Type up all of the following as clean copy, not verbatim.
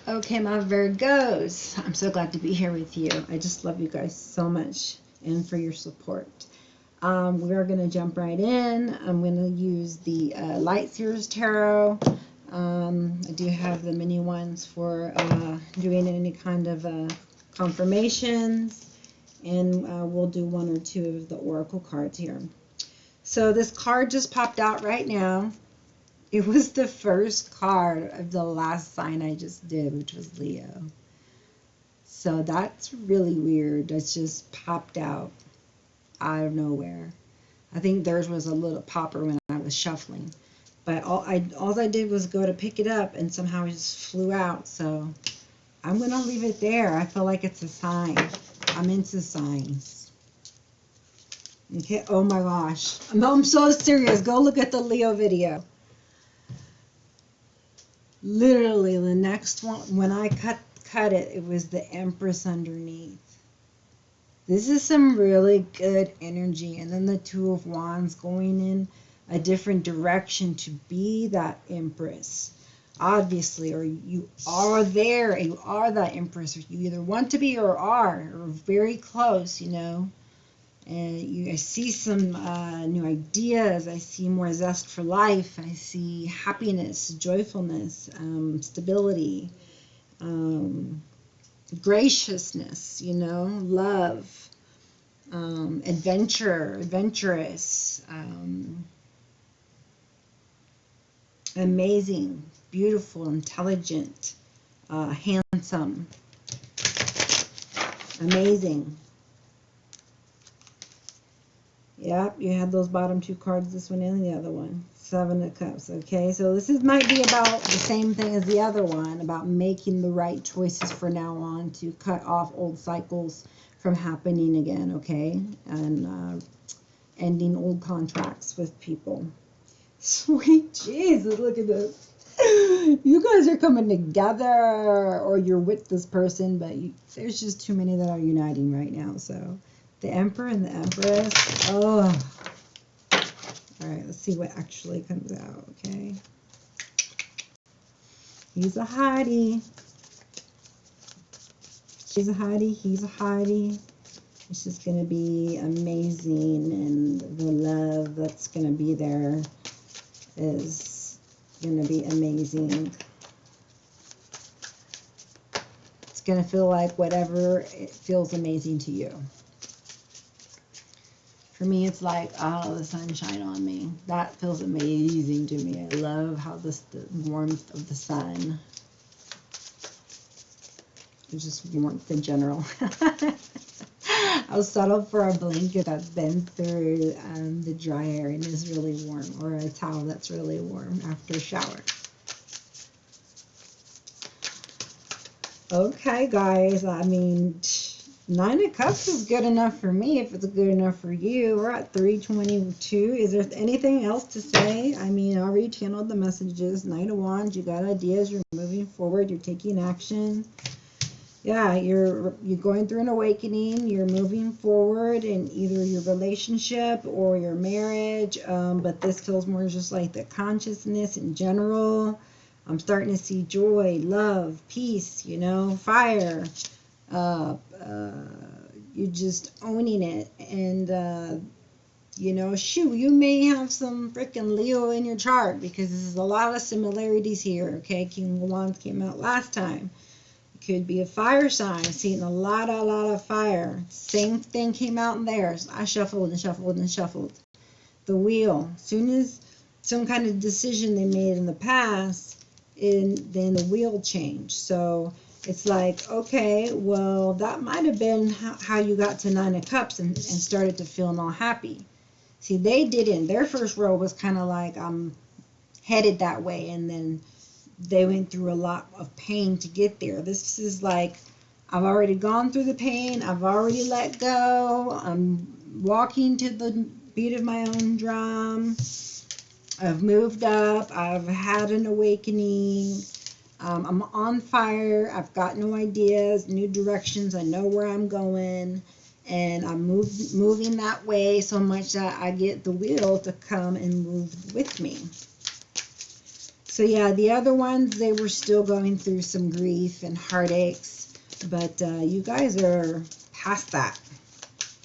Okay, my Virgos, I'm so glad to be here with you. I just love you guys so much and for your support. We are going to jump right in. I'm going to use the Light Seers Tarot. I do have the mini ones for doing any kind of confirmations, and we'll do one or two of the oracle cards here. So this card just popped out right now. It was the first card of the last sign I just did, which was Leo. So that's really weird. That's just popped out of nowhere. I think theirs was a little popper when I was shuffling. But all I did was go to pick it up and somehow it just flew out. So I'm going to leave it there. I feel like it's a sign. I'm into signs. Okay. Oh my gosh. I'm so serious. Go look at the Leo video. Literally, the next one, when I cut it, it was the Empress underneath. This is some really good energy. And then the Two of Wands going in a different direction to be that Empress. Obviously, or you are there, you are that Empress, or you either want to be or are, or very close, you know. And I see some new ideas. I see more zest for life. I see happiness, joyfulness, stability, graciousness, you know, love, adventurous, amazing, beautiful, intelligent, handsome, amazing. Yep, you had those bottom two cards, this one and the other one. Seven of Cups, okay? So this might be about the same thing as the other one, about making the right choices for now on to cut off old cycles from happening again, okay? And ending old contracts with people. Sweet Jesus, look at this. You guys are coming together, or you're with this person, but there's just too many that are uniting right now, so... The Emperor and the Empress. Oh. All right, let's see what actually comes out, okay? He's a hottie. She's a hottie. He's a hottie. It's just going to be amazing, and the love that's going to be there is going to be amazing. It's going to feel like whatever it feels amazing to you. For me, it's like, oh, the sunshine on me. That feels amazing to me. I love how the warmth of the sun. It's just warmth in general. I'll settle for a blanket that's been through the dryer and is really warm, or a towel that's really warm after a shower. Okay, guys, I mean... 9 of Cups is good enough for me if it's good enough for you. We're at 3:22. Is there anything else to say? I mean, I already channeled the messages. Knight of Wands, you got ideas. You're moving forward. You're taking action. Yeah, you're going through an awakening. You're moving forward in either your relationship or your marriage. But this feels more just like the consciousness in general. I'm starting to see joy, love, peace, you know, fire. You're just owning it, and you know, shoot, you may have some freaking Leo in your chart, because there's a lot of similarities here. Okay, King of Wands came out last time. It could be a fire sign, seeing a lot of fire. Same thing came out in theirs. I shuffled and shuffled and shuffled the wheel. As soon as some kind of decision they made in the past, then the wheel changed. So it's like, okay, well, that might have been how you got to 9 of Cups and started to feel all happy. See, they didn't. Their first row was kind of like, I'm headed that way, and then they went through a lot of pain to get there. This is like, I've already gone through the pain. I've already let go. I'm walking to the beat of my own drum. I've moved up. I've had an awakening. I'm on fire. I've got new ideas, new directions. I know where I'm going, and I'm moving that way so much that I get the wheel to come and move with me. So yeah, the other ones, they were still going through some grief and heartaches, but you guys are past that,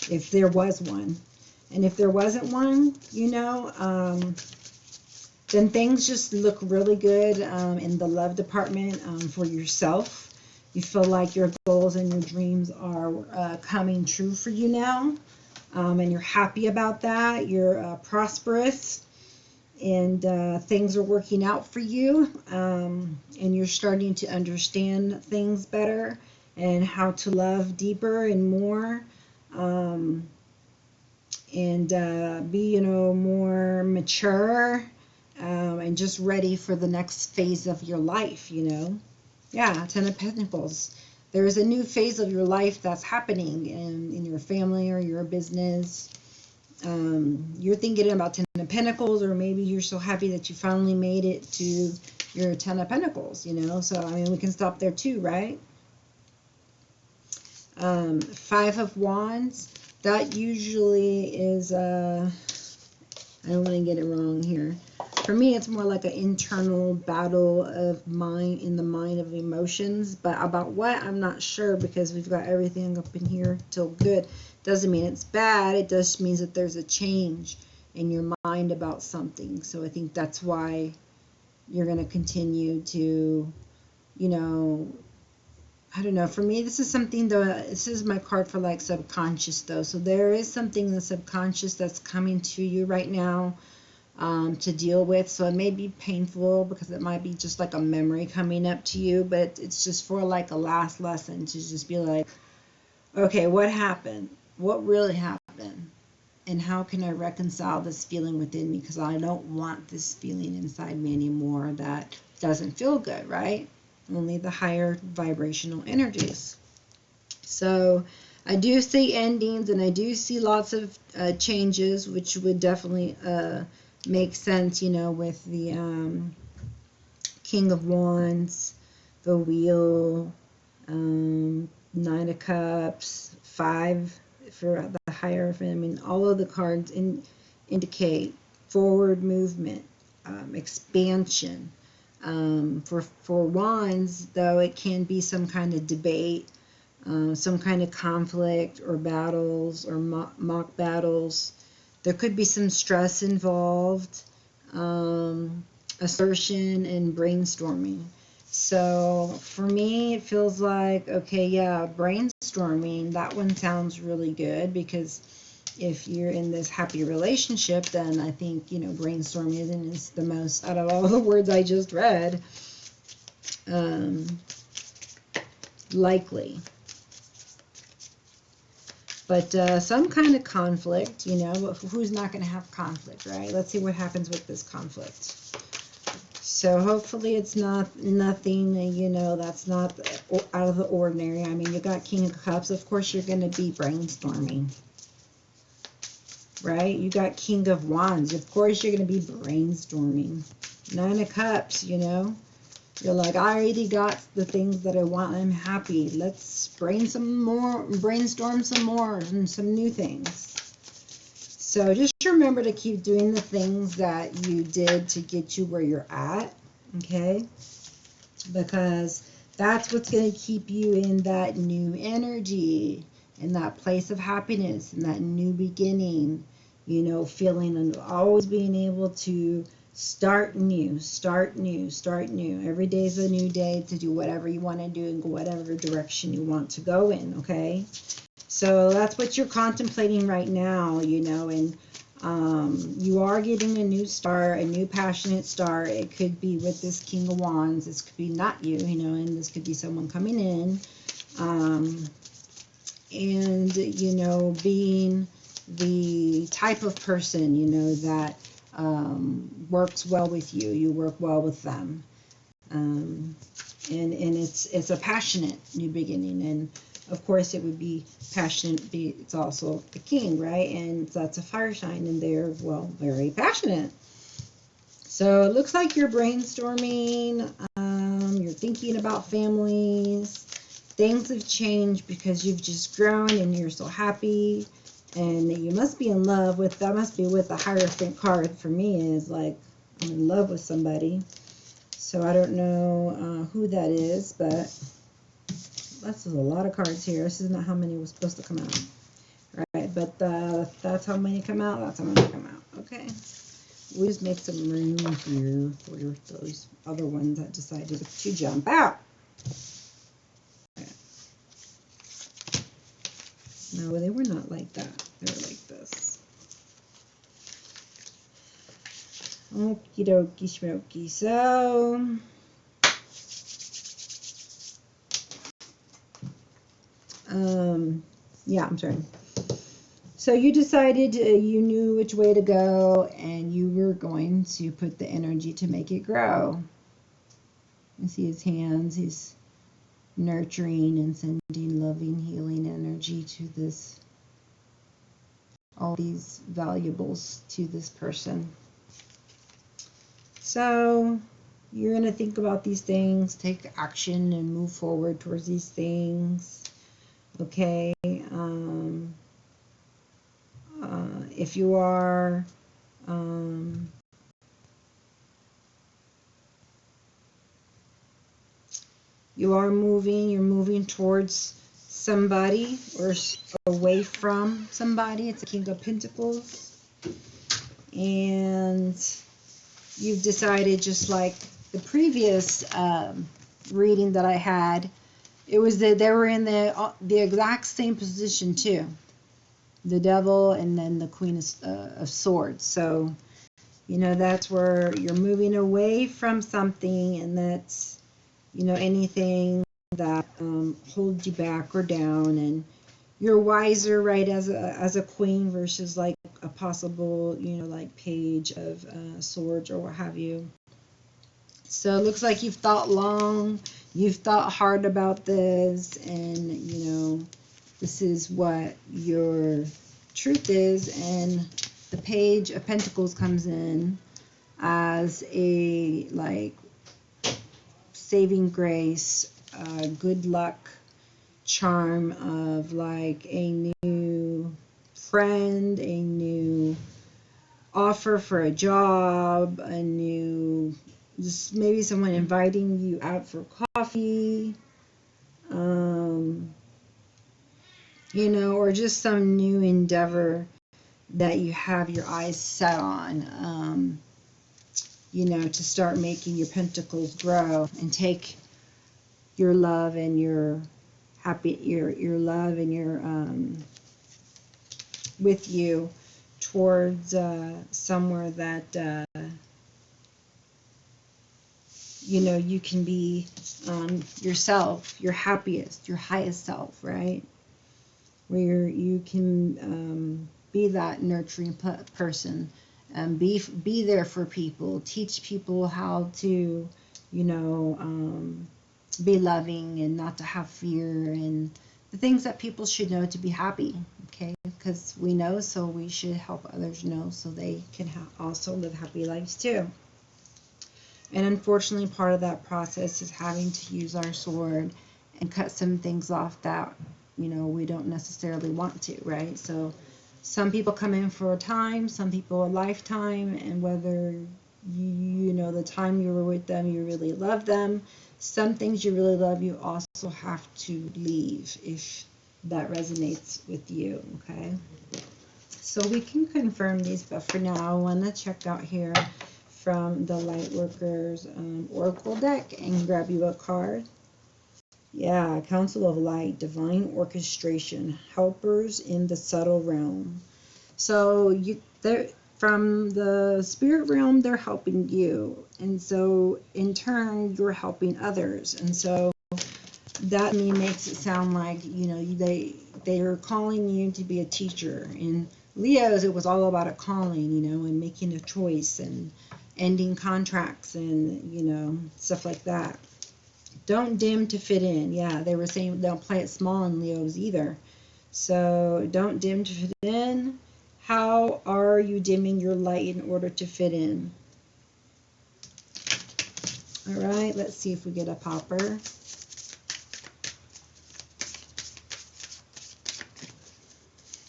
if there was one. And if there wasn't one, you know, then things just look really good in the love department for yourself. You feel like your goals and your dreams are coming true for you now, and you're happy about that. You're prosperous, and things are working out for you, and you're starting to understand things better and how to love deeper and more, and be, you know, more mature, and just ready for the next phase of your life, you know. Yeah, Ten of Pentacles. There is a new phase of your life that's happening in your family or your business. You're thinking about Ten of Pentacles, or maybe you're so happy that you finally made it to your Ten of Pentacles, you know. So, I mean, we can stop there too, right? Five of Wands. That usually is, I don't want to get it wrong here. For me, it's more like an internal battle of mind, in the mind of emotions. But about what, I'm not sure, because we've got everything up in here till good. Doesn't mean it's bad. It just means that there's a change in your mind about something. So I think that's why you're going to continue to, you know, I don't know. For me, this is something, though, this is my card for like subconscious, though. So there is something in the subconscious that's coming to you right now to deal with. So it may be painful because it might be just like a memory coming up to you, but it's just for like a last lesson to just be like, okay, what happened? What really happened? And how can I reconcile this feeling within me? Because I don't want this feeling inside me anymore that doesn't feel good, right? Only the higher vibrational energies. So I do see endings, and I do see lots of changes, which would definitely make sense, you know, with the King of Wands, the Wheel, Nine of Cups, 5 for the Hierophant. I mean, all of the cards indicate forward movement, expansion. For Wands, though, it can be some kind of debate, some kind of conflict or battles or mock battles. There could be some stress involved, assertion and brainstorming. So for me, it feels like, okay, yeah, brainstorming, that one sounds really good, because if you're in this happy relationship, then I think, you know, brainstorming is the most, out of all the words I just read, likely. But some kind of conflict, you know, who's not going to have conflict, right? Let's see what happens with this conflict. So hopefully it's nothing, you know, that's not out of the ordinary. I mean, you got King of Cups. Of course, you're going to be brainstorming, right? You got King of Wands. Of course, you're going to be brainstorming. Nine of Cups, you know. You're like, I already got the things that I want. I'm happy. Let's brainstorm some more and some new things. So just remember to keep doing the things that you did to get you where you're at, okay? Because that's what's going to keep you in that new energy, in that place of happiness, in that new beginning, you know, feeling and always being able to start new, start new, start new. Every day is a new day to do whatever you want to do and go whatever direction you want to go in, okay? So that's what you're contemplating right now, you know, and you are getting a new start, a new passionate start. It could be with this King of Wands. This could be not you, you know, and this could be someone coming in. And, you know, being the type of person, you know, that works well with you. You work well with them. And it's a passionate new beginning. And of course, it would be passionate. It's also the king, right? And that's a fire sign, and they're, well, very passionate. So it looks like you're brainstorming. You're thinking about families. Things have changed because you've just grown and you're so happy. And you must be in love with, that must be with the Hierophant card for me, is like, I'm in love with somebody. So I don't know who that is, but that's a lot of cards here. This is not how many was supposed to come out. Right, but that's how many come out. That's how many come out. Okay. We just make some room here for those other ones that decided to jump out. Okay. No, they were not like that. They were like this. Okie dokie smoky. So, yeah, I'm sorry. So you decided you knew which way to go, and you were going to put the energy to make it grow. You see his hands. He's nurturing and sending loving, healing energy to this, all these valuables to this person. So you're going to think about these things, take action, and move forward towards these things. Okay. If you are you're moving towards somebody or away from somebody. It's a King of Pentacles. And you've decided, just like the previous reading that I had, it was that they were in the exact same position too. The Devil and then the Queen of Swords. So, you know, that's where you're moving away from something, and that's, you know, anything that holds you back or down, and you're wiser, right, as a queen versus like a possible, you know, like page of swords or what have you. So it looks like you've thought long, you've thought hard about this, and you know, this is what your truth is. And the Page of Pentacles comes in as a like saving grace, good luck, charm of like a new friend, a new offer for a job, a new, just maybe someone inviting you out for coffee, you know, or just some new endeavor that you have your eyes set on, you know, to start making your pentacles grow and take your love and your your love and your with you towards somewhere that you know, you can be yourself, your happiest, your highest self, right? Where you can be that nurturing person, and be there for people, teach people how to, you know, be loving and not to have fear, and the things that people should know to be happy. Okay, because we know, so we should help others know so they can also live happy lives too. And unfortunately, part of that process is having to use our sword and cut some things off that, you know, we don't necessarily want to, right? So some people come in for a time, some people a lifetime, and whether you know the time you were with them, you really love them. Some things you really love, you also have to leave if that resonates with you, okay? So we can confirm these, but for now, I want to check out here from the Lightworkers Oracle deck and grab you a card. Yeah, Council of Light, Divine Orchestration, Helpers in the Subtle Realm. So they're from the spirit realm, they're helping you, and so in turn you're helping others. And so that to me makes it sound like, you know, they are calling you to be a teacher. In Leo's, it was all about a calling, you know, and making a choice and ending contracts and, you know, stuff like that. Don't dim to fit in. Yeah, they were saying don't play it small in Leo's either. So don't dim to fit in. How are you dimming your light in order to fit in? All right, let's see if we get a popper.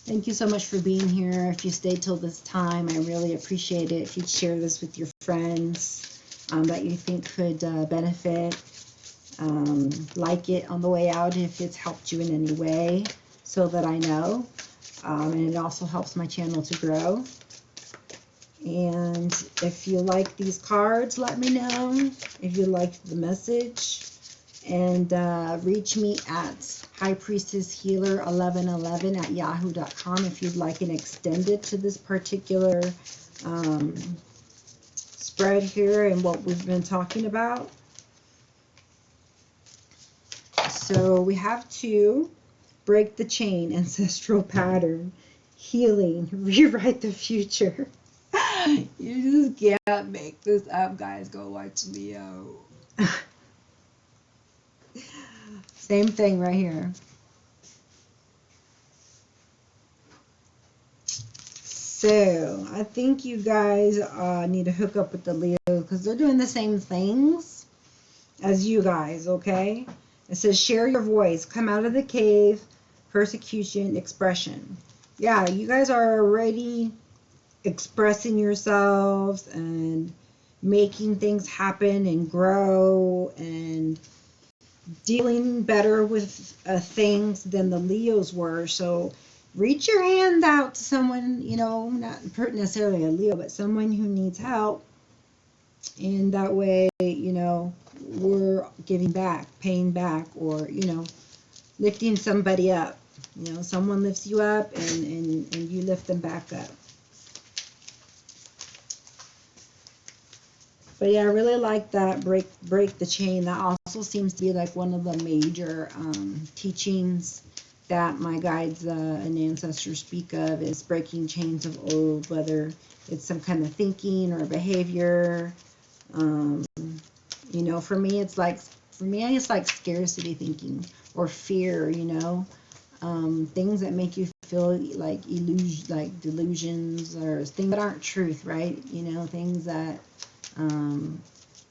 Thank you so much for being here. If you stayed till this time, I really appreciate it. If you'd share this with your friends, that you think could benefit. Like it on the way out if it's helped you in any way, so that I know. And it also helps my channel to grow. And if you like these cards, let me know. If you liked the message. And reach me at highpriestesshealer1111 at yahoo.com if you'd like an extended to this particular spread here and what we've been talking about. So we have to break the chain, ancestral pattern, healing, rewrite the future. You just can't make this up, guys. Go watch Leo. Same thing right here. So I think you guys need to hook up with the Leo because they're doing the same things as you guys, okay? It says share your voice, come out of the cave, persecution, expression. Yeah, you guys are already expressing yourselves and making things happen and grow and dealing better with things than the Leos were. So reach your hand out to someone, you know, not necessarily a Leo, but someone who needs help. And that way, you know, we're giving back, paying back, or, you know, lifting somebody up. You know, someone lifts you up and you lift them back up. But yeah, I really like that break the chain. That also seems to be like one of the major teachings that my guides and ancestors speak of, is breaking chains of old, whether it's some kind of thinking or behavior. You know, for me it's like scarcity thinking or fear, you know, things that make you feel like delusions or things that aren't truth, right? You know, things that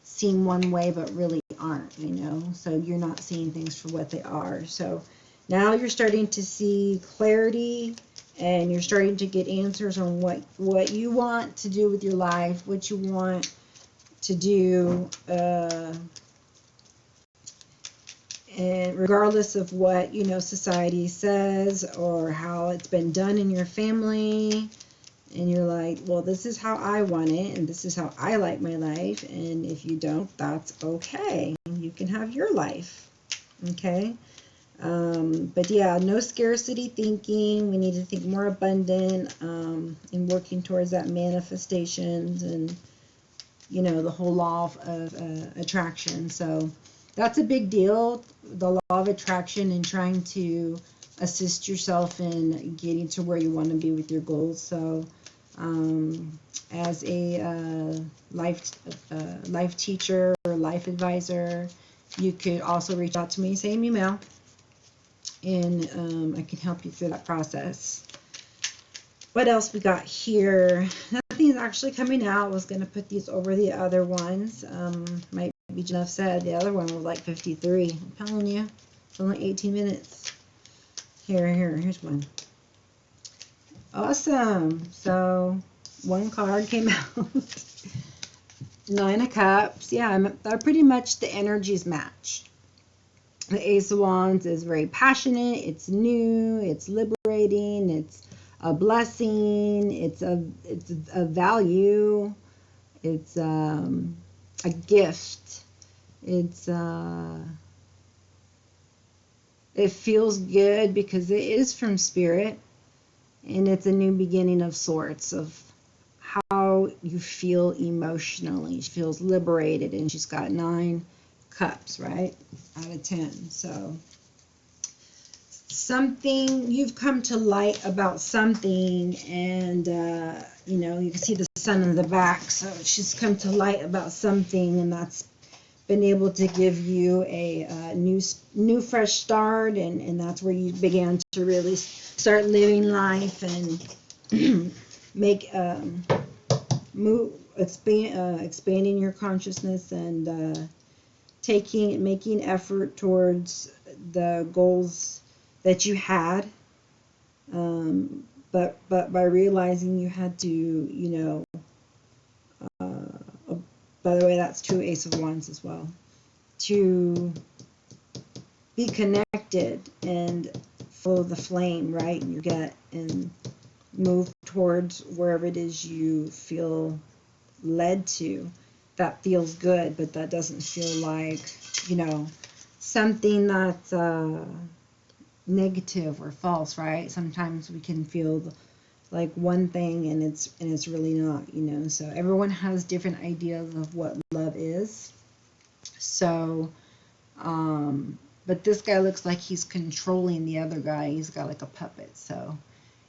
seem one way but really aren't, you know, so you're not seeing things for what they are. So now you're starting to see clarity and you're starting to get answers on what you want to do with your life, what you want to do, and regardless of what, you know, society says or how it's been done in your family. And you're like, well, this is how I want it, and this is how I like my life. And if you don't, that's okay. You can have your life. Okay? But yeah, no scarcity thinking. We need to think more abundant in working towards that manifestations and, you know, the whole law of attraction. So that's a big deal, the law of attraction, and trying to assist yourself in getting to where you want to be with your goals. So as a life teacher or life advisor, you could also reach out to me, same email, and I can help you through that process. What else we got here? Nothing's actually coming out. I was going to put these over the other ones. Might be enough said. The other one was like 53. I'm telling you, it's only 18 minutes. Here's one. Awesome. So one card came out. 9 of Cups. Yeah, they're pretty much the energies match. The Ace of Wands is very passionate. It's new. It's liberating. It's a blessing. It's a value. It's a gift. It's it feels good because it is from spirit. And it's a new beginning of sorts of how you feel emotionally. She feels liberated, and she's got 9 cups, right, out of 10. So something, you've come to light about something, and you know, you can see the sun in the back. So she's come to light about something, and that's been able to give you a new fresh start, and that's where you began to really start living life and make expanding your consciousness and making effort towards the goals that you had, but by realizing you had to, you know, by the way, that's two Ace of Wands as well. To be connected and follow the flame, right, in your gut, and move towards wherever it is you feel led to. That feels good, but that doesn't feel like, you know, something that's negative or false, right? Sometimes we can feel like one thing and it's really not, you know. So everyone has different ideas of what love is. So but this guy looks like he's controlling the other guy. He's got like a puppet. So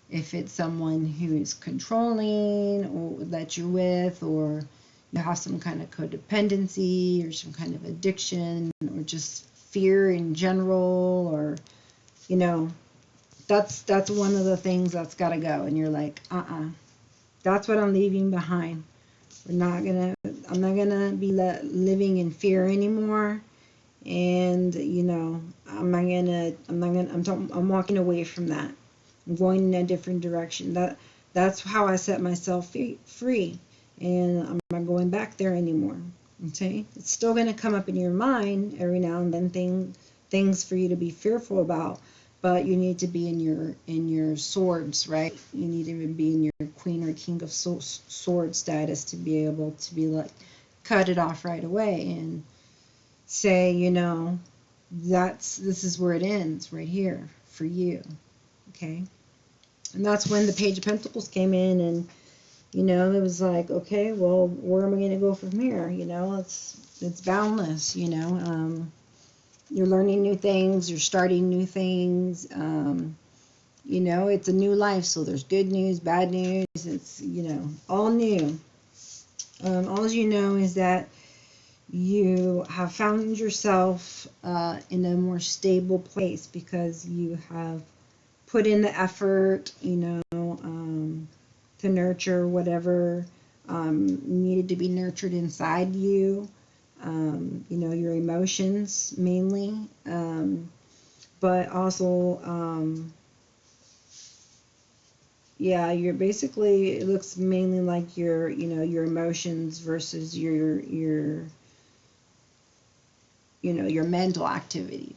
if it's someone who is controlling or that you're with, or you have some kind of codependency or some kind of addiction or just fear in general, or, you know, that's one of the things that's got to go. And you're like, that's what I'm leaving behind. I'm not gonna be living in fear anymore. And, you know, I'm walking away from that. I'm going in a different direction. That's how I set myself free. And I'm not going back there anymore. Okay? It's still going to come up in your mind every now and then, things for you to be fearful about, but you need to be in your swords, right? You need to be in your Queen or King of Swords status to be able to be like, cut it off right away and say, you know, this is where it ends, right here for you. Okay? And that's when the Page of Pentacles came in, and, you know, it was like, okay, well, where am I going to go from here? You know, it's boundless, you know. You're learning new things, you're starting new things. You know, it's a new life, so there's good news, bad news. It's, you know, all new. All you know is that you have found yourself in a more stable place because you have put in the effort, you know, to nurture whatever needed to be nurtured inside you. You know, your emotions mainly, but also, yeah, you're basically, it looks mainly like your, you know, your emotions versus your you know, your mental activity,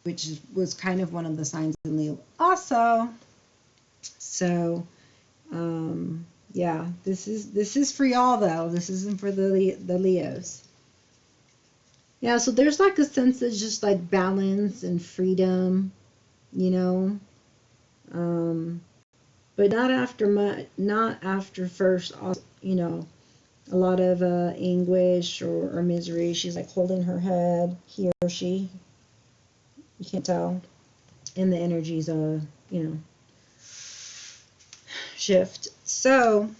which was kind of one of the signs in Leo also. So, yeah, this is for y'all though. This isn't for the Leos. Yeah, so there's like a sense of just like balance and freedom, you know, but not after first, you know, a lot of anguish or misery. She's like holding her head, he or she, you can't tell, and the energies you know, shift. So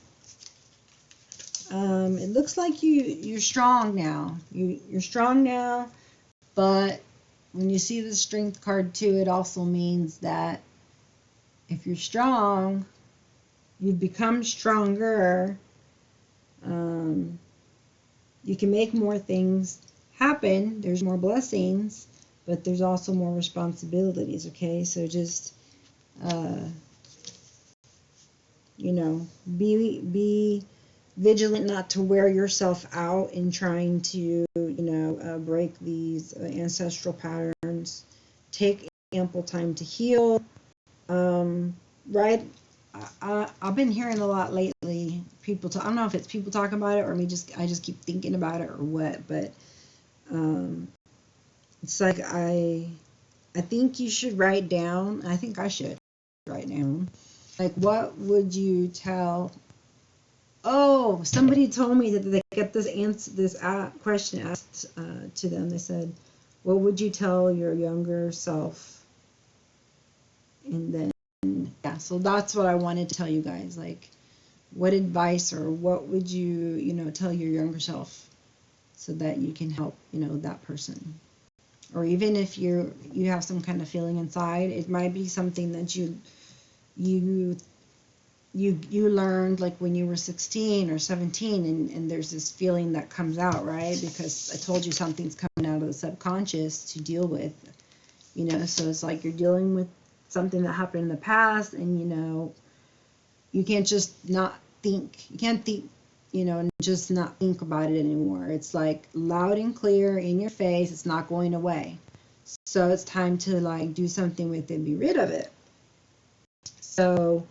it looks like you're strong now. You're strong now, but when you see the Strength card too, it also means that if you're strong, you've become stronger. You can make more things happen. There's more blessings, but there's also more responsibilities. Okay, so just you know, be vigilant not to wear yourself out in trying to, you know, break these ancestral patterns. Take ample time to heal. Right? I've been hearing a lot lately. People I don't know if it's people talking about it or I just keep thinking about it or what, but it's like I think you should write down. I think I should write down. Like, what would you tell? Oh, somebody told me that they get this question asked to them. They said, "What would you tell your younger self?" And then, yeah, so that's what I wanted to tell you guys. Like, what advice or what would you, you know, tell your younger self so that you can help, you know, that person? Or even if you have some kind of feeling inside, it might be something that you learned like when you were 16 or 17, and there's this feeling that comes out, right? Because I told you something's coming out of the subconscious to deal with, you know. So it's like you're dealing with something that happened in the past, and, you know, you can't just not think. You can't think and just not think about it anymore. It's like loud and clear in your face. It's not going away. So it's time to like do something with it, be rid of it. So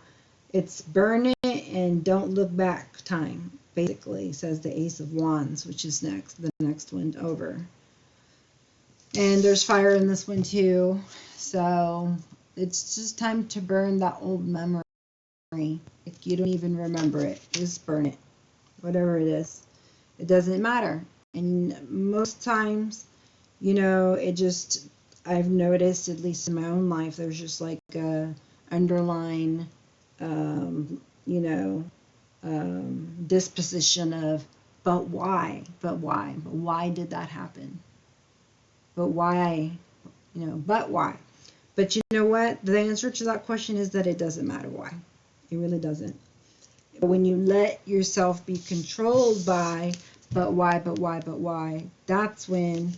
it's burn it and don't look back time, basically, says the Ace of Wands, which is the next one over. And there's fire in this one too. So it's just time to burn that old memory. If you don't even remember it, just burn it. Whatever it is. It doesn't matter. And most times, I've noticed, at least in my own life, there's just like a underlying, disposition of, but why? But why? But why did that happen? But why? But why? But you know what? The answer to that question is that it doesn't matter why. It really doesn't. But when you let yourself be controlled by, but why, that's when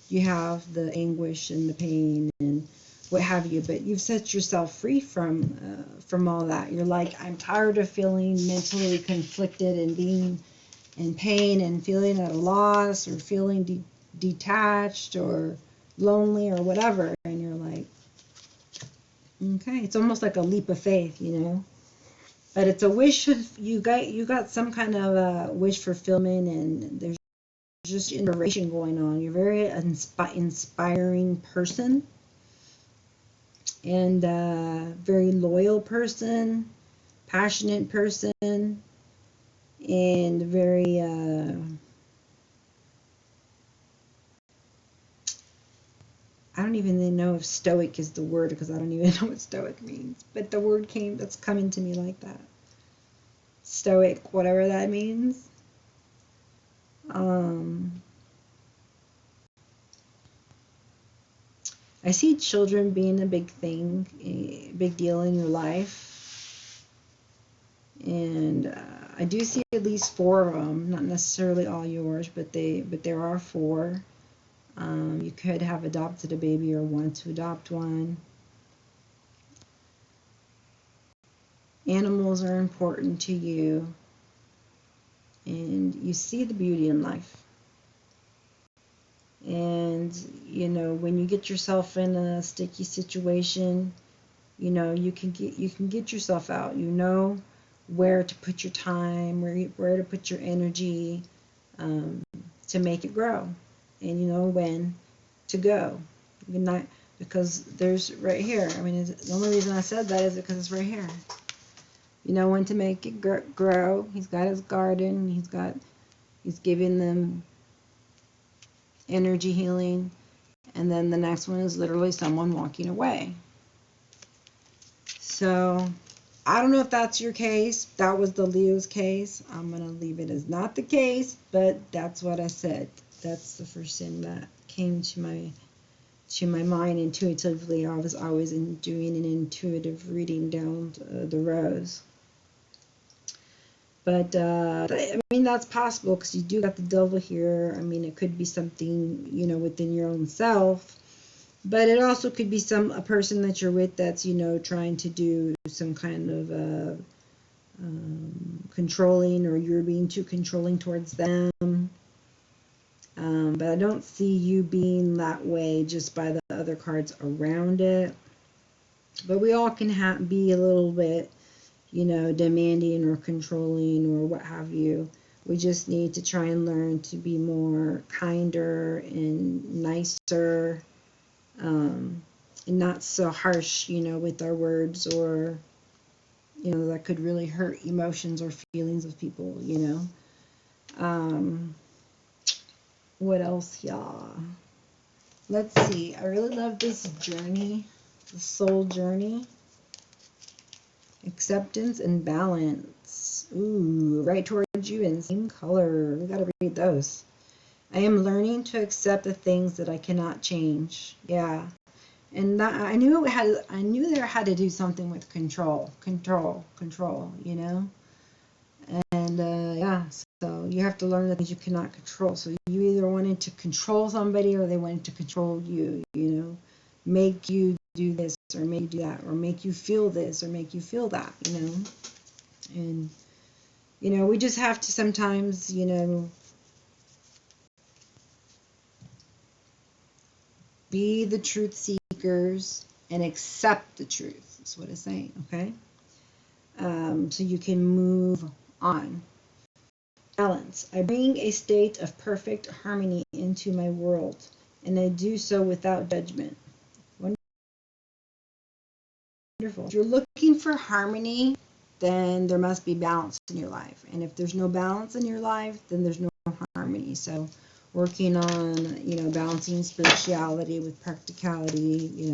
you have the anguish and the pain and what have you. But you've set yourself free from all that. You're like, I'm tired of feeling mentally conflicted and being in pain and feeling at a loss or feeling detached or lonely or whatever. And you're like, okay, it's almost like a leap of faith, But it's a wish of, you got some kind of a wish fulfillment, and there's just inspiration going on. You're a very inspiring person, and very loyal person, passionate person, and very I don't even know if stoic is the word, because I don't even know what stoic means. But the word that's coming to me like that. Stoic, whatever that means. I see children being a big thing, a big deal in your life. And I do see at least 4 of them, not necessarily all yours, but there are 4. You could have adopted a baby or want to adopt one. Animals are important to you, and you see the beauty in life. And when you get yourself in a sticky situation, you can get yourself out. You know where to put your time, where to put your energy, to make it grow, and you know when to go. Not because there's right here. I mean, the only reason I said that is because it's right here. You know when to make it grow. He's got his garden. He's giving them energy healing, and then the next one is literally someone walking away. So I don't know if that's your case. That was the Leo's case. I'm going to leave it as not the case, but that's what I said. That's the first thing that came to my mind intuitively. I was always doing an intuitive reading down the rows. But I mean, that's possible, because you do got the devil here. I mean, it could be something, within your own self. But it also could be a person that you're with that's, trying to do some kind of controlling, or you're being too controlling towards them. But I don't see you being that way just by the other cards around it. But we all can be a little bit, demanding or controlling or what have you. We just need to try and learn to be more kinder and nicer, and not so harsh, with our words, or, that could really hurt emotions or feelings of people, What else, y'all? Let's see. I really love this journey, the soul journey. Acceptance and balance. Ooh, right towards you in same color. We gotta read those. I am learning to accept the things that I cannot change. Yeah. And that, I knew there had to do something with control, And yeah, so you have to learn the things you cannot control. So you either wanted to control somebody, or they wanted to control you, make you do this, or make you do that, or make you feel this, or make you feel that, And we just have to sometimes, be the truth seekers and accept the truth. That's what it's saying, okay? So you can move on. Balance. I bring a state of perfect harmony into my world, and I do so without judgment. Wonderful. If you're looking for harmony, then there must be balance in your life. And if there's no balance in your life, then there's no harmony. So working on, balancing spirituality with practicality,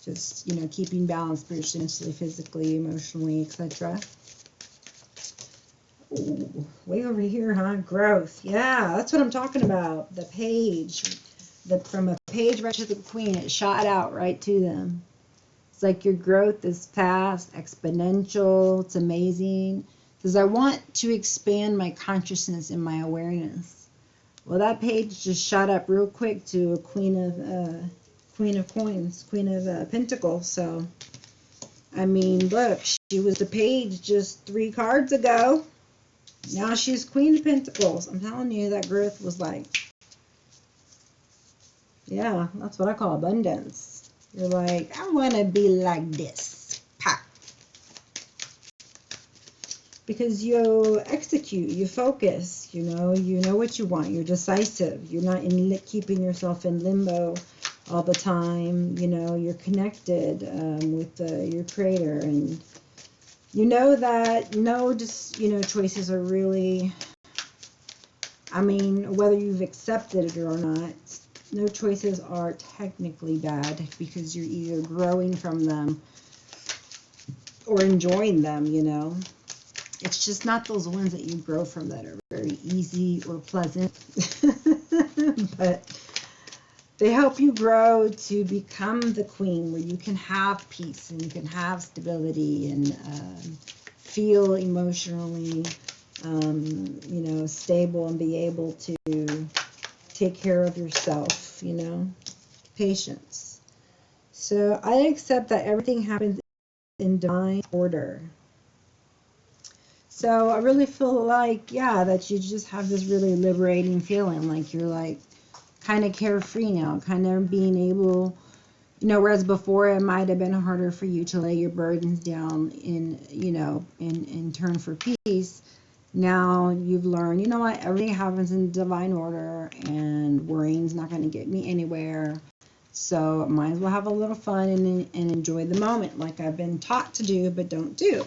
just, keeping balance spiritually, mentally, physically, emotionally, etc. Ooh, way over here, huh? Growth. Yeah, that's what I'm talking about. The page. From a page right to the queen, it shot out right to them. It's like your growth is fast, exponential. It's amazing. Because I want to expand my consciousness and my awareness. Well, that page just shot up real quick to a queen of coins, queen of pentacles. So, I mean, look, she was the page just 3 cards ago. Now she's queen of pentacles. I'm telling you, that growth was like, yeah, that's what I call abundance. You're like, I want to be like this. Pop. Because you execute, you focus, you know what you want. You're decisive. You're not keeping yourself in limbo all the time. You're connected with your creator. And you know that choices are really, whether you've accepted it or not, no choices are technically bad because you're either growing from them or enjoying them, It's just not those ones that you grow from that are very easy or pleasant. But they help you grow to become the queen where you can have peace and you can have stability and feel emotionally, stable and be able to take care of yourself, patience. So I accept that everything happens in divine order. So I really feel like, that you just have this really liberating feeling, like you're like kind of carefree now, kind of being able, whereas before it might have been harder for you to lay your burdens down in turn for peace. Now you've learned, what, everything happens in divine order and worrying's not going to get me anywhere. So I might as well have a little fun and enjoy the moment like I've been taught to do but don't do.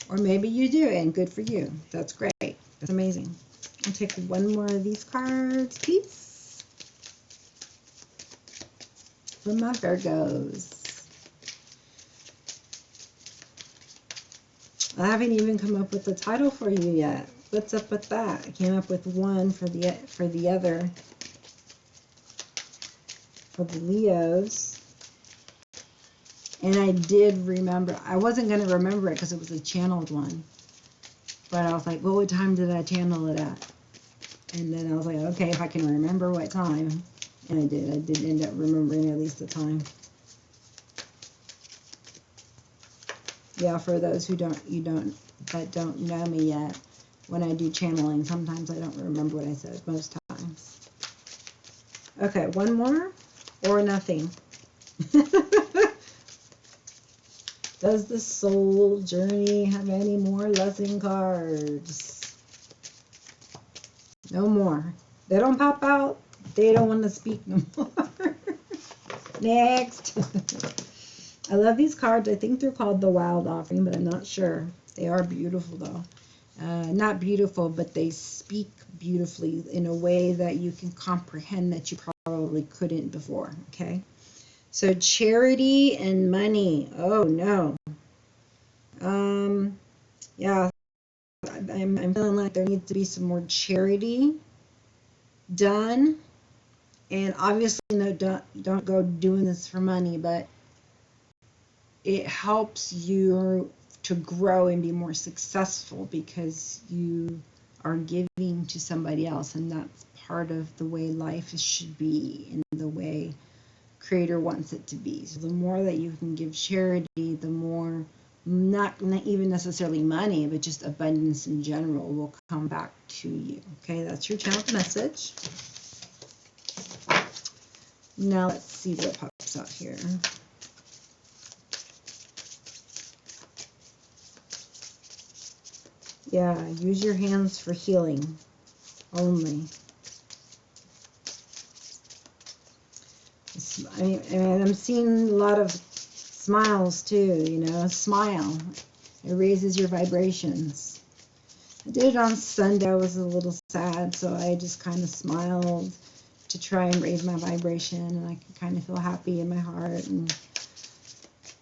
Or maybe you do, and good for you. That's great. That's amazing. I'll take one more of these cards, please. For my Virgos. I haven't even come up with a title for you yet. What's up with that? I came up with one for the other. For the Leos. And I did remember, I wasn't going to remember it because it was a channeled one. But I was like, well, what time did I channel it at? And then I was like, okay, if I can remember what time. And I did. I did end up remembering at least the time. Yeah, for those who don't know me yet, when I do channeling, sometimes I don't remember what I said, most times. Okay, one more or nothing. Does the soul journey have any more lesson cards? No more. They don't pop out. They don't want to speak no more. Next. I love these cards. I think they're called the Wild Offering, but I'm not sure. They are beautiful, though. Not beautiful, but they speak beautifully in a way that you can comprehend that you probably couldn't before, okay? So charity and money. Oh, no. Yeah, I'm feeling like there needs to be some more charity done. And obviously, no, don't go doing this for money, but it helps you to grow and be more successful because you are giving to somebody else, and that's part of the way life should be and the way Creator wants it to be. So the more that you can give charity, the more not even necessarily money, but just abundance in general will come back to you. Okay, that's your channel message. Now let's see what pops out here. Yeah, use your hands for healing only. I mean, I'm seeing a lot of smiles too, you know, smile. It raises your vibrations. I did it on Sunday. I was a little sad, so I just kind of smiled to try and raise my vibration, and I could kind of feel happy in my heart. And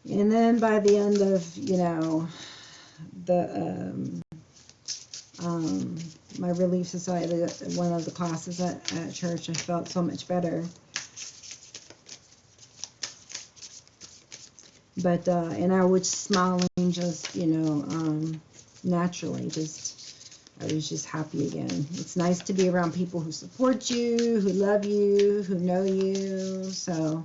then by the end of, you know, the my Relief Society, one of the classes at church, I felt so much better. But and I was smiling just, you know, naturally. I was just happy again. It's nice to be around people who support you, who love you, who know you. So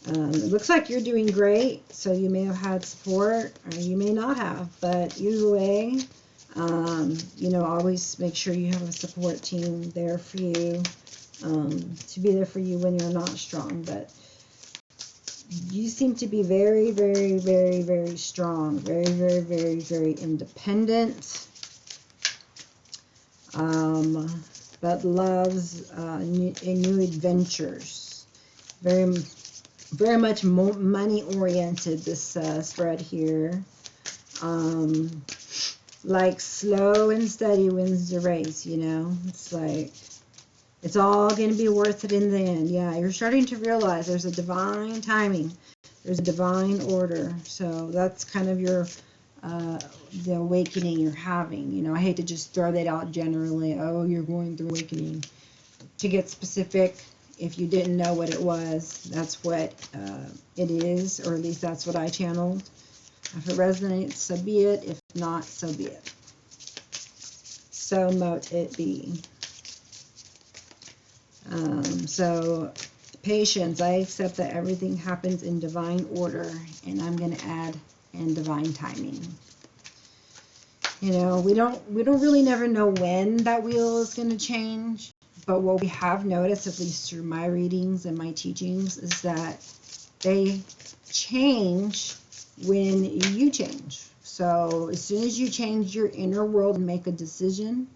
it looks like you're doing great. So you may have had support, or you may not have. But either way, you know, always make sure you have a support team there for you, to be there for you when you're not strong. But you seem to be very, very, very, very strong. Very, very, very, very independent. But loves new adventures. Very, very much money oriented, this spread here. Like slow and steady wins the race, you know. It's like it's all going to be worth it in the end. Yeah, you're starting to realize there's a divine timing. There's a divine order. So that's kind of your the awakening you're having. You know, I hate to just throw that out generally. Oh, you're going through awakening. To get specific, if you didn't know what it was, that's what it is, or at least that's what I channeled. If it resonates, so be it. If not, so be it. So mote it be. So patience. I accept that everything happens in divine order, and I'm going to add in divine timing. You know, we don't really never know when that wheel is going to change, but what we have noticed, at least through my readings and my teachings, is that they change when you change. So as soon as you change your inner world and make a decision,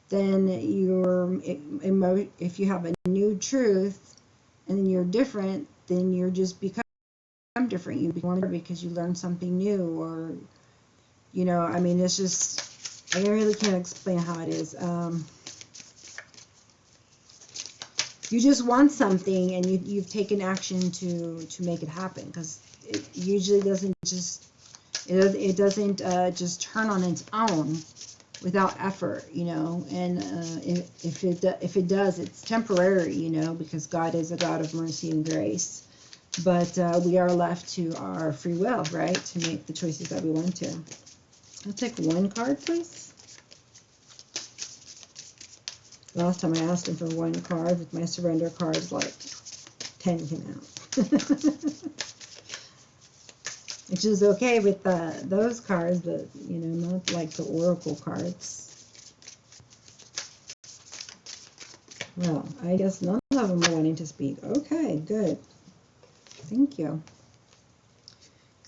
then if you have a new truth and you're different, then you're just become different. You become because you learn something new, or, you know, I mean, it's just, I really can't explain how it is. You just want something, and you've taken action to make it happen, because it usually doesn't just, it doesn't just turn on its own without effort, you know. And if it does, it's temporary, you know, because God is a God of mercy and grace. But we are left to our free will, right, to make the choices that we want to. I'll take one card, please. Last time I asked him for one card, with my surrender cards, like 10 came out. Which is okay with those cards, but, you know, not like the oracle cards. Well, I guess none of them are wanting to speak. Okay, good. Thank you.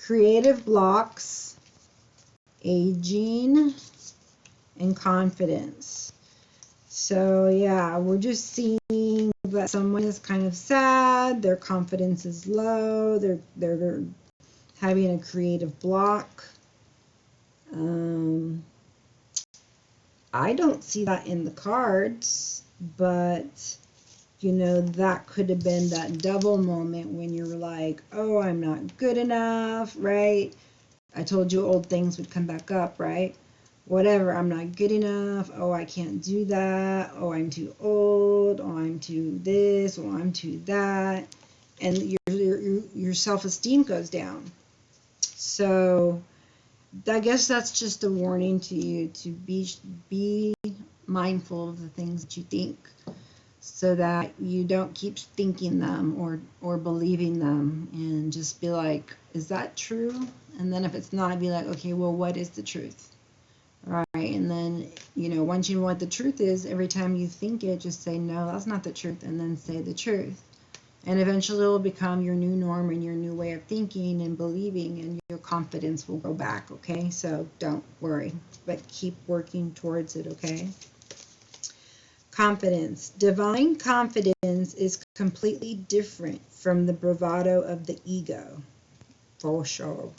Creative blocks, aging, and confidence. So yeah, we're just seeing that someone is kind of sad, their confidence is low, they're having a creative block. I don't see that in the cards, but you know, that could have been that double moment when you're like, oh, I'm not good enough, right? I told you old things would come back up, right? Whatever, I'm not good enough. Oh, I can't do that. Oh, I'm too old. Oh, I'm too this. Oh, I'm too that. And your self-esteem goes down. So I guess that's just a warning to you to be mindful of the things that you think. so that you don't keep thinking them or believing them, and just be like, is that true? And then if it's not, be like, okay, well, what is the truth? All right, and then, once you know what the truth is, every time you think it, just say, no, that's not the truth, and then say the truth. And eventually it will become your new norm and your new way of thinking and believing, and your confidence will go back, okay? So don't worry, but keep working towards it, okay? Confidence. Divine confidence is completely different from the bravado of the ego, for sure.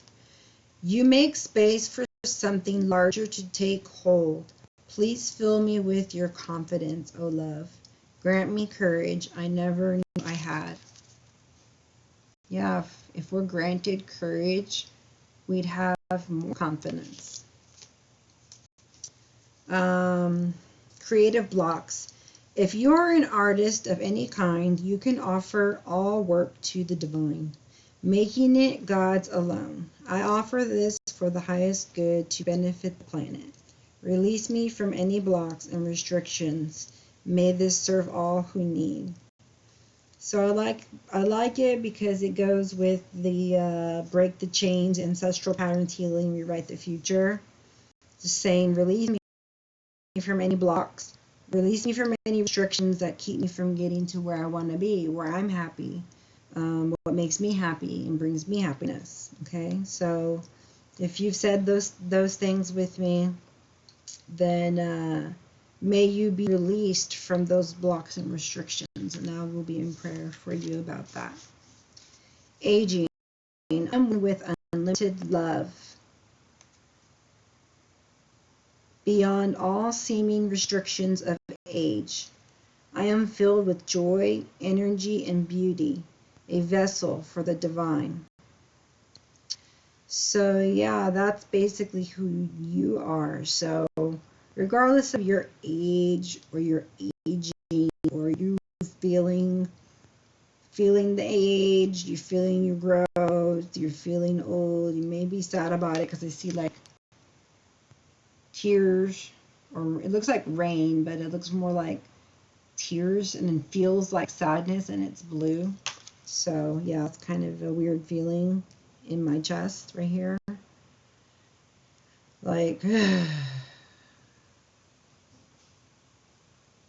You make space for something larger to take hold. Please fill me with your confidence, O love. Grant me courage I never knew I had. Yeah, if we're granted courage, we'd have more confidence. Creative blocks. If you're an artist of any kind, you can offer all work to the divine, making it God's alone. I offer this for the highest good to benefit the planet. Release me from any blocks and restrictions. May this serve all who need. So I like it because it goes with the break the chains, ancestral patterns healing, rewrite the future. Just saying, release me from any blocks. Release me from any restrictions that keep me from getting to where I want to be, where I'm happy, what makes me happy and brings me happiness. Okay, so if you've said those things with me, then may you be released from those blocks and restrictions, and I will be in prayer for you about that. Aging. I'm with unlimited love. Beyond all seeming restrictions of age, I am filled with joy, energy, and beauty, a vessel for the divine. So yeah, that's basically who you are. So regardless of your age or your aging, or you feeling the age, you're feeling your growth, you're feeling old, you may be sad about it, because I see like tears, or it looks like rain, but it looks more like tears, and it feels like sadness, and it's blue. So yeah, it's kind of a weird feeling in my chest right here, like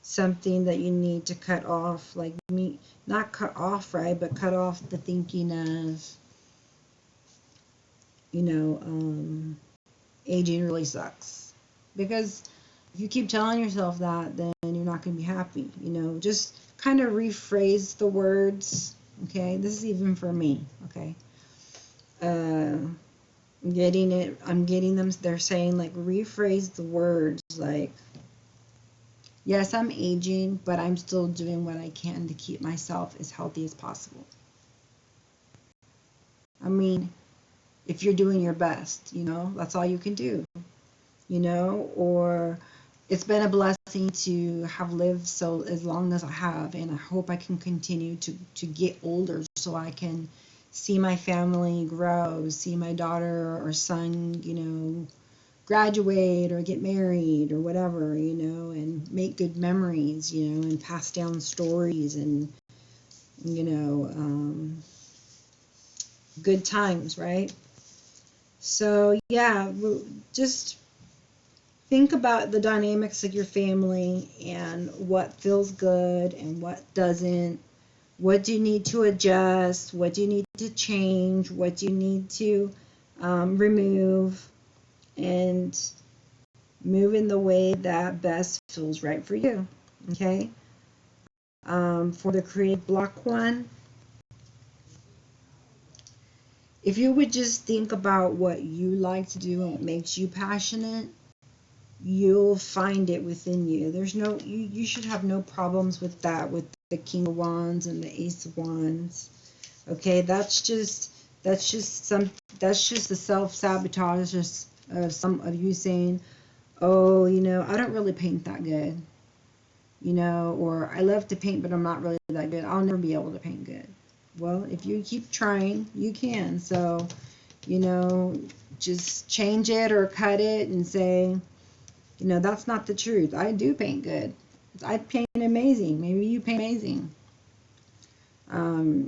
something that you need to cut off, like me, not cut off, right, but cut off the thinking of, aging really sucks. Because if you keep telling yourself that, then you're not going to be happy. Just kind of rephrase the words. Okay, this is even for me. Okay, I'm getting them. They're saying, like, rephrase the words, like, yes, I'm aging, but I'm still doing what I can to keep myself as healthy as possible. I mean, if you're doing your best, that's all you can do. Or it's been a blessing to have lived so as long as I have, and I hope I can continue to get older so I can see my family grow, see my daughter or son, graduate or get married or whatever, and make good memories, and pass down stories and, good times, right? So yeah, just think about the dynamics of your family and what feels good and what doesn't. What do you need to adjust? What do you need to change? What do you need to remove? And move in the way that best feels right for you. Okay? For the creative block one, if you would just think about what you like to do and what makes you passionate, you'll find it within you. You should have no problems with that, with the King of Wands and the Ace of Wands. Okay, that's just the self-sabotage of some of you saying, oh, I don't really paint that good, or I love to paint, but I'm not really that good. I'll never be able to paint good. Well, if you keep trying, you can. So, just change it or cut it and say, that's not the truth. I do paint good. I painted amazing. Maybe you paint amazing.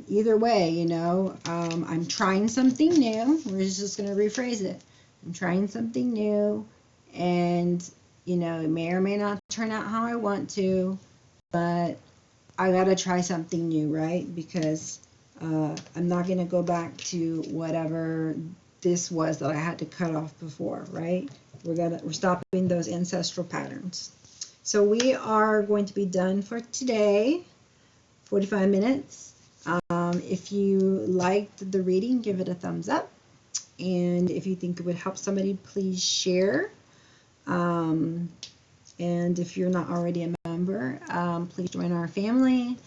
Either way, you know, I'm trying something new. We're just going to rephrase it. I'm trying something new, and, you know, it may or may not turn out how I want to, but I got to try something new, right? Because I'm not going to go back to whatever this was that I had to cut off before, right? We're stopping those ancestral patterns. So we are going to be done for today, 45 minutes. If you liked the reading, give it a thumbs up. And if you think it would help somebody, please share. And if you're not already a member, please join our family.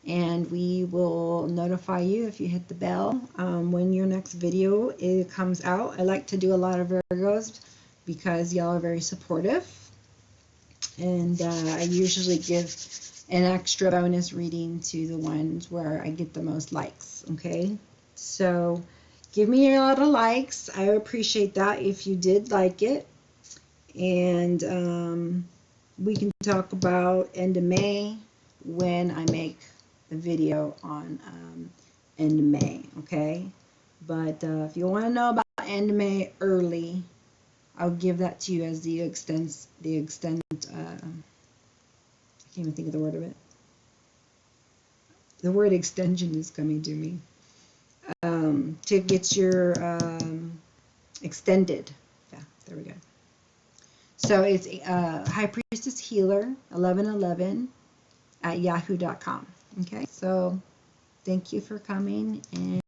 And we will notify you if you hit the bell when your next video comes out. I like to do a lot of Virgos because y'all are very supportive. And I usually give an extra bonus reading to the ones where I get the most likes, okay? So give me a lot of likes. I appreciate that if you did like it. And we can talk about end of May when I make a video on end of May, okay? But if you want to know about end of May early, I'll give that to you as the extent, I can't even think of the word of it. The word extension is coming to me. To get your extended. Yeah, there we go. So it's High Priestess Healer 1111 at yahoo.com. Okay, so thank you for coming. And